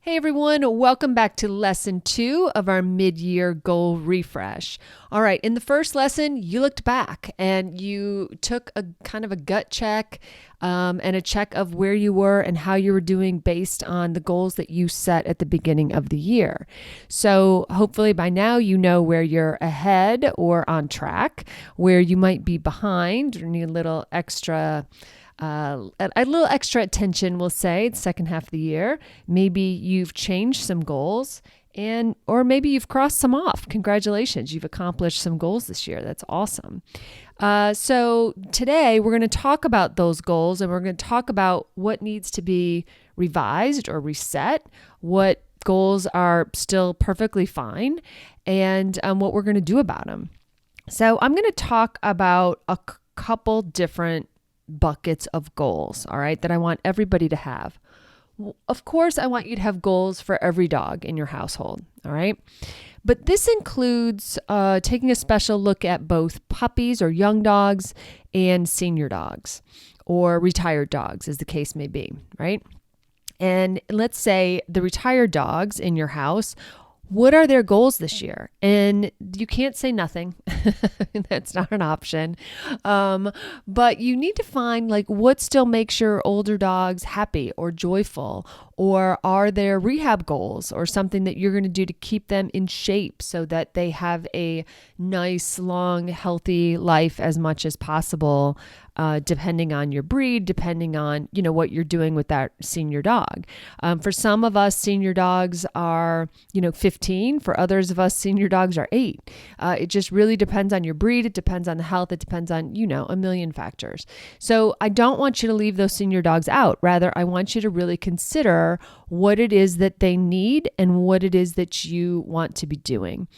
Hey everyone, welcome back to lesson 2 of our mid-year goal refresh. All right, in the first lesson, you looked back and you took a kind of a gut check and a check of where you were and how you were doing based on the goals that you set at the beginning of the year. So hopefully by now you know where you're ahead or on track, where you might be behind or need a little extra attention, we'll say, the second half of the year. Maybe you've changed some goals or maybe you've crossed some off. Congratulations, you've accomplished some goals this year. That's awesome. So today we're going to talk about those goals and we're going to talk about what needs to be revised or reset, what goals are still perfectly fine, and what we're going to do about them. So I'm going to talk about a couple different buckets of goals, all right, that I want everybody to have. Of course, I want you to have goals for every dog in your household, all right? But this includes taking a special look at both puppies or young dogs and senior dogs or retired dogs, as the case may be, right? And let's say the retired dogs in your house, what are their goals this year? And you can't say nothing. That's not an option. But you need to find what still makes your older dogs happy or joyful, or are there rehab goals or something that you're going to do to keep them in shape so that they have a nice, long, healthy life as much as possible, depending on your breed, depending on, what you're doing with that senior dog. For some of us, senior dogs are, 15. For others of us, senior dogs are 8. It just really depends on your breed. It depends on the health. It depends on, a million factors. So I don't want you to leave those senior dogs out. Rather, I want you to really consider what it is that they need and what it is that you want to be doing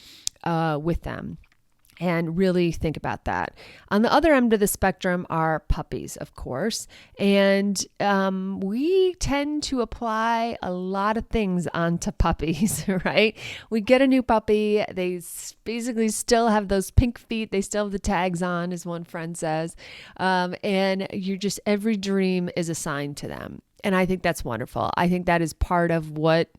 with them. And really think about that. On the other end of the spectrum are puppies, of course. And we tend to apply a lot of things onto puppies, right? We get a new puppy. They basically still have those pink feet. They still have the tags on, as one friend says. And every dream is assigned to them. And I think that's wonderful. I think that is part of what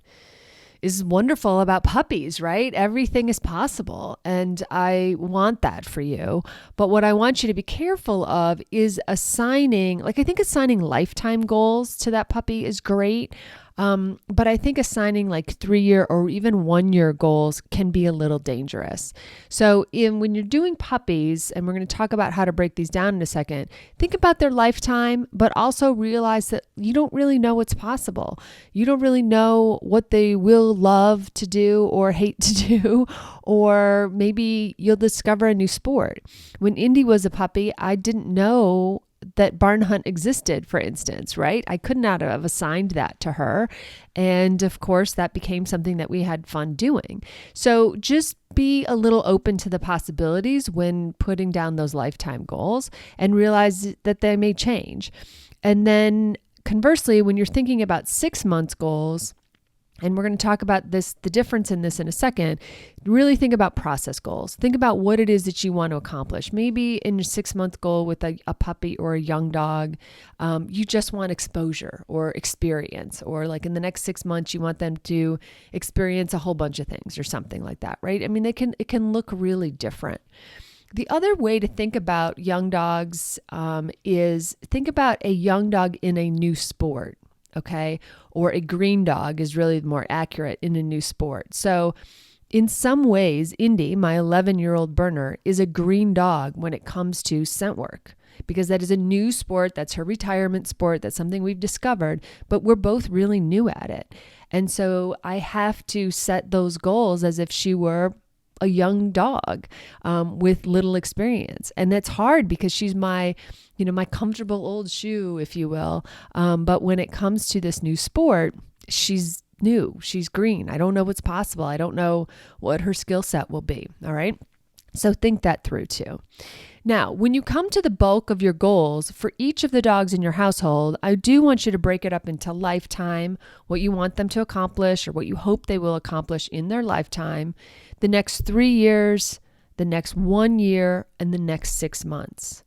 is wonderful about puppies, right? Everything is possible. And I want that for you. But what I want you to be careful of is assigning lifetime goals to that puppy is great. But I think assigning 3-year or even 1-year goals can be a little dangerous. So when you're doing puppies, and we're going to talk about how to break these down in a second, think about their lifetime, but also realize that you don't really know what's possible. You don't really know what they will love to do or hate to do, or maybe you'll discover a new sport. When Indy was a puppy, I didn't know that barn hunt existed, for instance, right? I could not have assigned that to her. And of course, that became something that we had fun doing. So just be a little open to the possibilities when putting down those lifetime goals and realize that they may change. And then conversely, when you're thinking about 6 months goals, and we're going to talk about the difference in this in a second, really think about process goals. Think about what it is that you want to accomplish. Maybe in your 6-month goal with a puppy or a young dog, you just want exposure or experience, or in the next 6 months, you want them to experience a whole bunch of things or something like that, right? I mean, it can look really different. The other way to think about young dogs is think about a young dog in a new sport. Okay. Or a green dog is really more accurate in a new sport. So in some ways, Indy, my 11-year-old Berner, is a green dog when it comes to scent work, because that is a new sport. That's her retirement sport. That's something we've discovered, but we're both really new at it. And so I have to set those goals as if she were a young dog with little experience. And that's hard because she's my comfortable old shoe, if you will. But when it comes to this new sport, she's new, she's green. I don't know what's possible. I don't know what her skill set will be. All right. So think that through too. Now, when you come to the bulk of your goals for each of the dogs in your household, I do want you to break it up into lifetime, what you want them to accomplish or what you hope they will accomplish in their lifetime, the next 3 years, the next 1 year, and the next 6 months.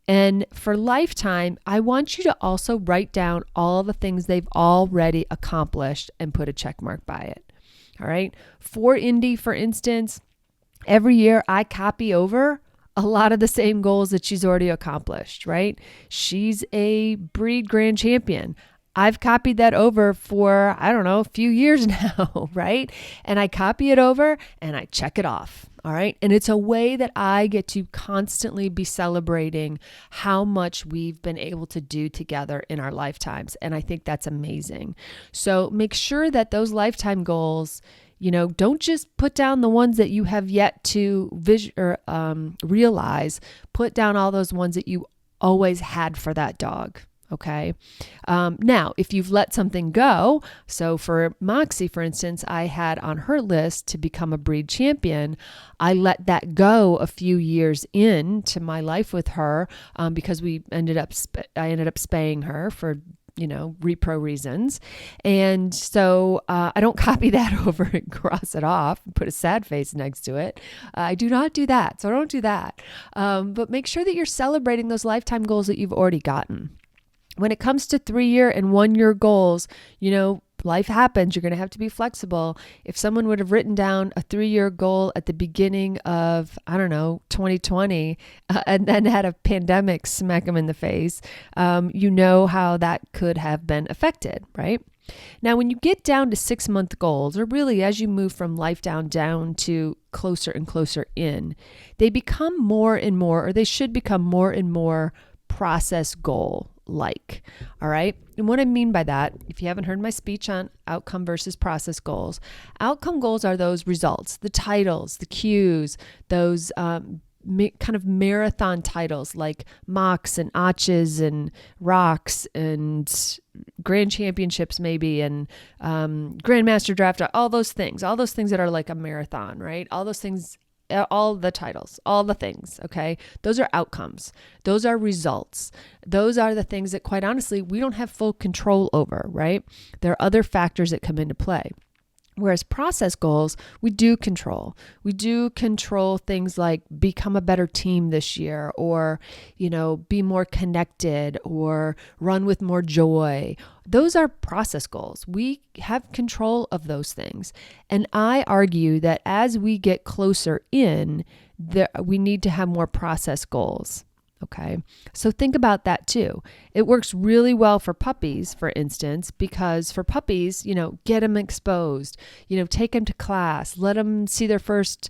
And for lifetime, I want you to also write down all the things they've already accomplished and put a check mark by it. All right. For Indy, for instance, every year I copy over a lot of the same goals that she's already accomplished, right? She's a breed grand champion. I've copied that over for, I don't know, a few years now, right? And I copy it over and I check it off. All right. And it's a way that I get to constantly be celebrating how much we've been able to do together in our lifetimes. And I think that's amazing. So make sure that those lifetime goals, don't just put down the ones that you have yet to realize. Put down all those ones that you always had for that dog. Okay. Now, if you've let something go, so for Moxie, for instance, I had on her list to become a breed champion. I let that go a few years into my life with her because I ended up spaying her for repro reasons. And so I don't copy that over and cross it off and put a sad face next to it. I do not do that. So don't do that. But make sure that you're celebrating those lifetime goals that you've already gotten. When it comes to 3-year and 1-year goals, life happens. You're going to have to be flexible. If someone would have written down a 3-year goal at the beginning of, 2020, and then had a pandemic smack them in the face, you know how that could have been affected, right? Now, when you get down to 6-month goals, or really as you move from life down to closer and closer in, they become more and more, or they should become more and more process goal like. All right. And what I mean by that, if you haven't heard my speech on outcome versus process goals, outcome goals are those results, the titles, the cues, those kind of marathon titles like Mox and Otches and Rocks and Grand Championships maybe, and Grandmaster Draft, all those things that are like a marathon, right? All those things, all the titles, all the things, okay? Those are outcomes. Those are results. Those are the things that, quite honestly, we don't have full control over, right? There are other factors that come into play. Whereas process goals, we do control. We do control things like become a better team this year, or, be more connected, or run with more joy. Those are process goals. We have control of those things. And I argue that as we get closer in, we need to have more process goals. Okay. So think about that too. It works really well for puppies, for instance, because for puppies, get them exposed, take them to class, let them see their first,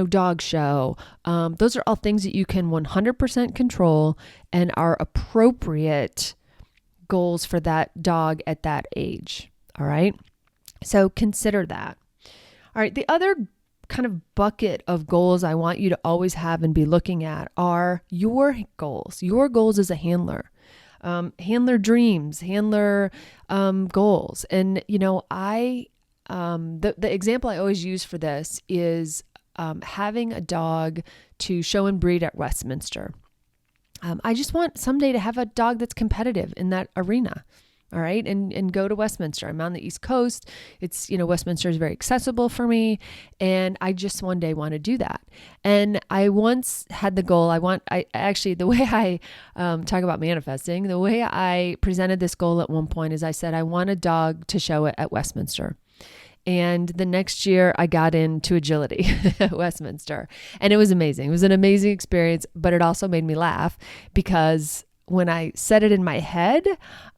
dog show. Those are all things that you can 100% control and are appropriate goals for that dog at that age. All right. So consider that. All right. The other kind of bucket of goals I want you to always have and be looking at are your goals as a handler, handler dreams, handler goals. And, the example I always use for this is having a dog to show and breed at Westminster. I just want someday to have a dog that's competitive in that arena. All right. And go to Westminster. I'm on the East Coast. It's, Westminster is very accessible for me. And I just one day want to do that. And I once had the goal, the way I talk about manifesting, the way I presented this goal at one point is I said, I want a dog to show it at Westminster. And the next year I got into agility at Westminster, and it was amazing. It was an amazing experience, but it also made me laugh because when I said it in my head,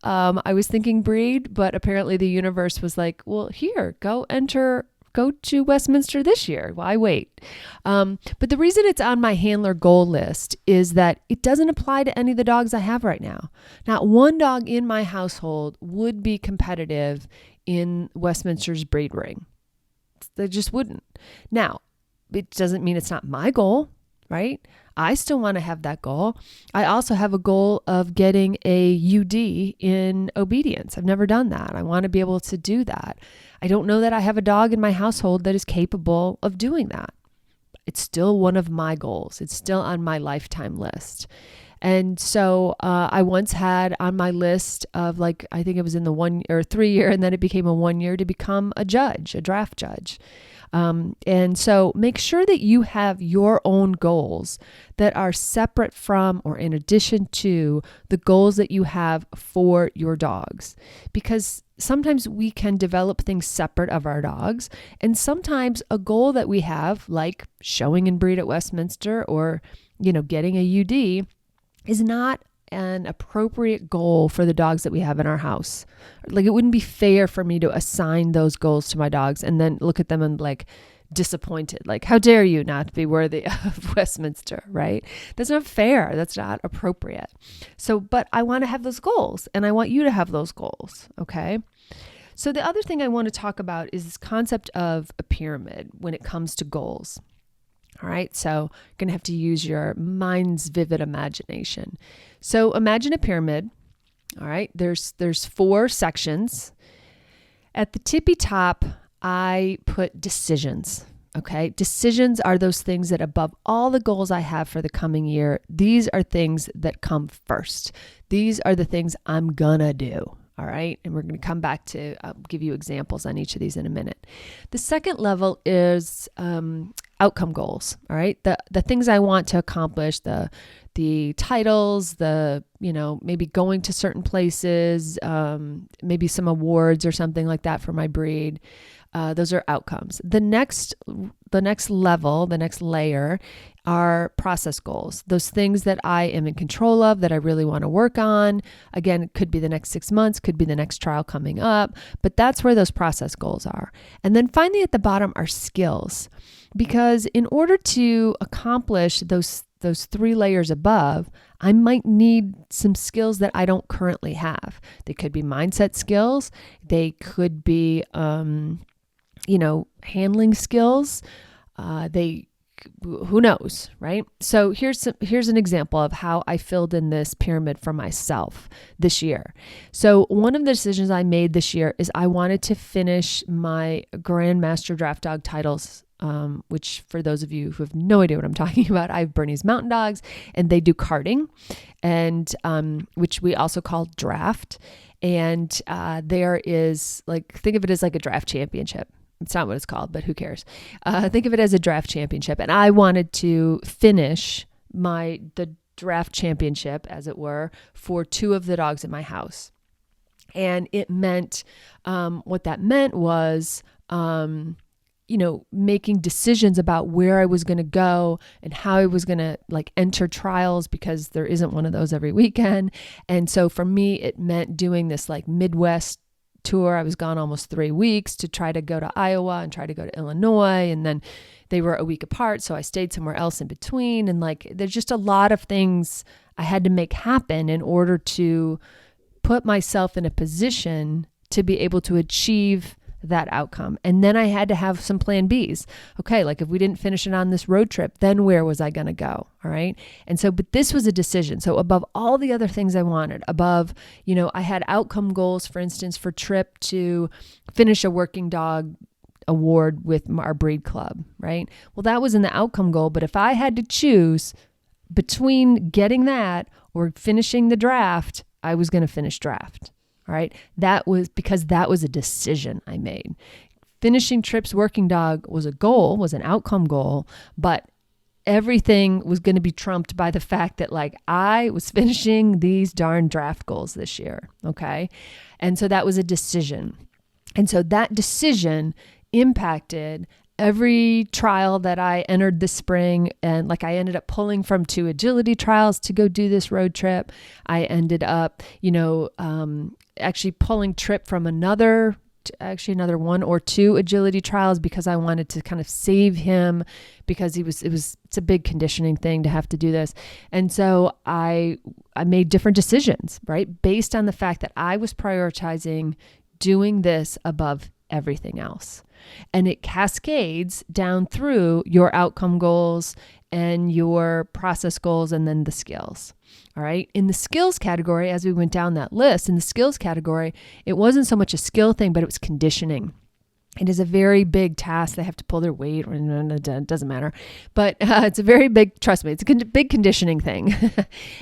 I was thinking breed, but apparently the universe was like, well, here, go to Westminster this year. Why wait? But the reason it's on my handler goal list is that it doesn't apply to any of the dogs I have right now. Not one dog in my household would be competitive in Westminster's breed ring. They just wouldn't. Now, it doesn't mean it's not my goal, right? I still want to have that goal. I also have a goal of getting a UD in obedience. I've never done that. I want to be able to do that. I don't know that I have a dog in my household that is capable of doing that. It's still one of my goals. It's still on my lifetime list. And so I once had on my list of like, I think it was in the 1 or 3 year, and then it became a 1 year to become a judge, a draft judge. And so make sure that you have your own goals that are separate from or in addition to the goals that you have for your dogs. Because sometimes we can develop things separate of our dogs. And sometimes a goal that we have, like showing and breed at Westminster or, getting a UD, is not an appropriate goal for the dogs that we have in our house. Like, it wouldn't be fair for me to assign those goals to my dogs and then look at them and like disappointed. Like, how dare you not be worthy of Westminster, right? That's not fair. That's not appropriate. So, but I want to have those goals and I want you to have those goals. Okay. So the other thing I want to talk about is this concept of a pyramid when it comes to goals. All right, so you're going to have to use your mind's vivid imagination. So imagine a pyramid. All right, there's 4 sections. At the tippy top, I put decisions. Okay, decisions are those things that above all the goals I have for the coming year, these are things that come first. These are the things I'm gonna do. All right. And we're going to come back to give you examples on each of these in a minute. The second level is outcome goals. All right. The things I want to accomplish, the titles, maybe going to certain places, maybe some awards or something like that for my breed. Those are outcomes. The next level, the next layer are process goals. Those things that I am in control of, that I really want to work on. Again, it could be the next 6 months, could be the next trial coming up, but that's where those process goals are. And then finally at the bottom are skills, because in order to accomplish those 3 layers above, I might need some skills that I don't currently have. They could be mindset skills. They could be, handling skills. Who knows, right? So here's an example of how I filled in this pyramid for myself this year. So one of the decisions I made this year is I wanted to finish my Grandmaster Draft Dog titles, which for those of you who have no idea what I'm talking about, I have Bernese Mountain Dogs and they do karting, and which we also call draft. And there is think of it as like a draft championship. It's not what it's called, but who cares? Think of it as a draft championship. And I wanted to finish the draft championship, as it were, for 2 of the dogs in my house. And it meant, what that meant was, making decisions about where I was going to go and how I was going to enter trials, because there isn't one of those every weekend. And so for me, it meant doing this Midwest tour. I was gone almost 3 weeks to try to go to Iowa and try to go to Illinois. And then they were a week apart. So I stayed somewhere else in between. And there's just a lot of things I had to make happen in order to put myself in a position to be able to achieve that outcome. And then I had to have some plan Bs. Okay, if we didn't finish it on this road trip, then where was I going to go? All right. And so, but this was a decision. So above all the other things I wanted, I had outcome goals, for instance, for Trip to finish a working dog award with our breed club, right? Well, that was in the outcome goal. But if I had to choose between getting that or finishing the draft, I was going to finish draft. All right. That was because that was a decision I made. Finishing Trip's working dog was a goal, was an outcome goal, but everything was going to be trumped by the fact that I was finishing these darn draft goals this year. Okay. And so that was a decision. And so that decision impacted every trial that I entered this spring. And I ended up pulling from 2 agility trials to go do this road trip. I ended up, actually pulling Trip from another 1 or 2 agility trials because I wanted to kind of save him, because it's a big conditioning thing to have to do this. And so I made different decisions, right? Based on the fact that I was prioritizing doing this above everything else. And it cascades down through your outcome goals and your process goals and then the skills. All right. In the skills category, as we went down that list, in the skills category, it wasn't so much a skill thing, but it was conditioning. It is a very big task. They have to pull their weight, or it doesn't matter. But it's a very big, trust me, it's a big conditioning thing.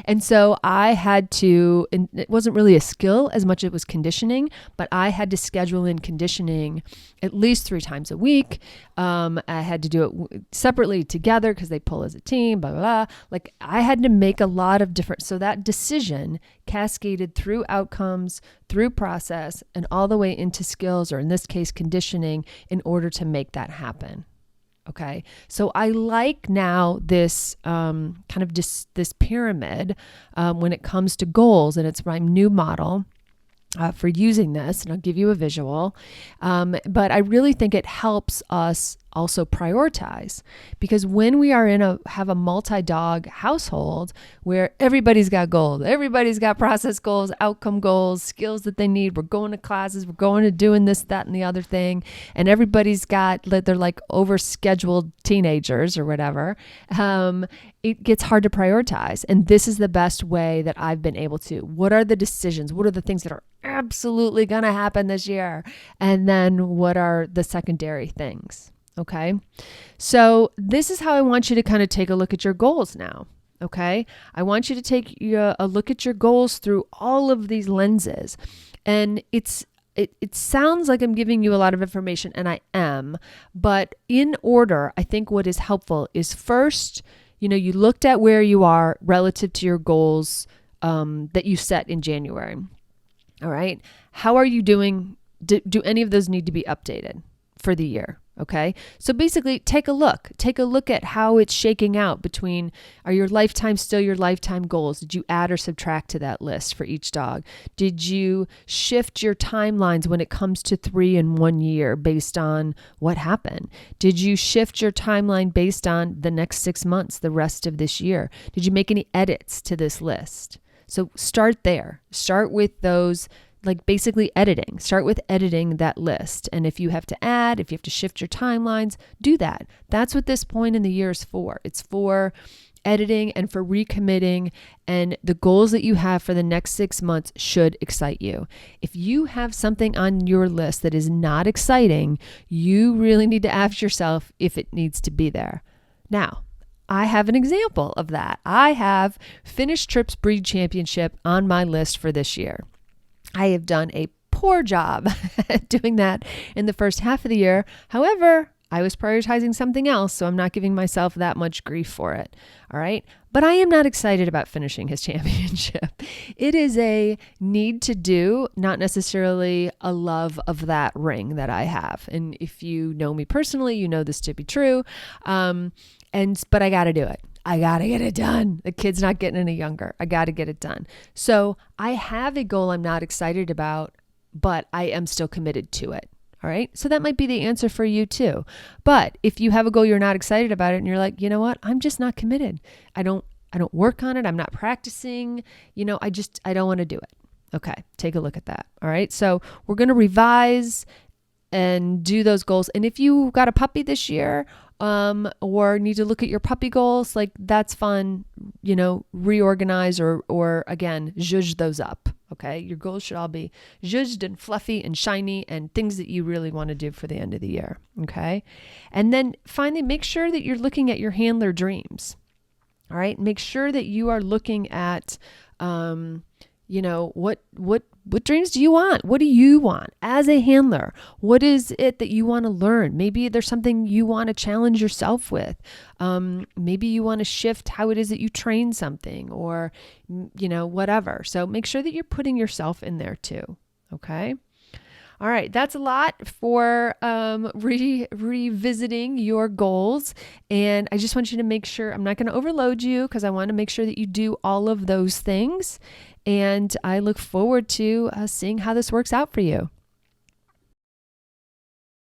And so I had to, and it wasn't really a skill as much as it was conditioning, but I had to schedule in conditioning at least 3 times a week. I had to do it separately together because they pull as a team, blah, blah, blah. Like I had to make a lot of different, so that decision cascaded through outcomes, through process, and all the way into skills, or in this case, conditioning, in order to make that happen. Okay. So I like now this kind of this pyramid when it comes to goals, and it's my new model for using this, and I'll give you a visual. But I really think it helps us also prioritize, because when we are have a multi-dog household where everybody's got goals, everybody's got process goals, outcome goals, skills that they need, we're going to classes, we're going to doing this, that, and the other thing, and everybody's got, they're like overscheduled teenagers or whatever, it gets hard to prioritize. And this is the best way that I've been able to. What are the decisions? What are the things that are absolutely going to happen this year? And then what are the secondary things? Okay. So this is how I want you to kind of take a look at your goals now. Okay. I want you to take a look at your goals through all of these lenses. And it sounds like I'm giving you a lot of information, and I am, but in order, I think what is helpful is first, you looked at where you are relative to your goals that you set in January. All right. How are you doing? Do any of those need to be updated for the year? Okay. So basically take a look at how it's shaking out between, are your lifetime still your lifetime goals? Did you add or subtract to that list for each dog? Did you shift your timelines when it comes to 3 and 1 year based on what happened? Did you shift your timeline based on the next 6 months, the rest of this year? Did you make any edits to this list? So start there. Start with those, like basically editing. Start with editing that list. And if you have to add, if you have to shift your timelines, do that. That's what this point in the year is for. It's for editing and for recommitting, and the goals that you have for the next 6 months should excite you. If you have something on your list that is not exciting, you really need to ask yourself if it needs to be there. Now, I have an example of that. I have Finished Trips Breed Championship on my list for this year. I have done a poor job at doing that in the first half of the year. However, I was prioritizing something else, so I'm not giving myself that much grief for it. All right. But I am not excited about finishing his championship. It is a need to do, not necessarily a love of that ring that I have. And if you know me personally, you know this to be true. But I got to do it. I got to get it done. The kid's not getting any younger. I got to get it done. So I have a goal I'm not excited about, but I am still committed to it. All right. So that might be the answer for you too. But if you have a goal you're not excited about it and you're like, you know what? I'm just not committed. I don't work on it. I'm not practicing. I don't want to do it. Okay. Take a look at that. All right. So we're going to revise and do those goals. And if you got a puppy this year, or need to look at your puppy goals, like that's fun, reorganize or again, zhuzh those up. Okay. Your goals should all be zhuzhed and fluffy and shiny and things that you really want to do for the end of the year. Okay. And then finally, make sure that you're looking at your handler dreams. All right. Make sure that you are looking at, what dreams do you want? What do you want as a handler? What is it that you want to learn? Maybe there's something you want to challenge yourself with. Maybe you want to shift how it is that you train something or, whatever. So make sure that you're putting yourself in there too. Okay. All right, that's a lot for revisiting your goals. And I just want you to make sure, I'm not going to overload you because I want to make sure that you do all of those things. And I look forward to seeing how this works out for you.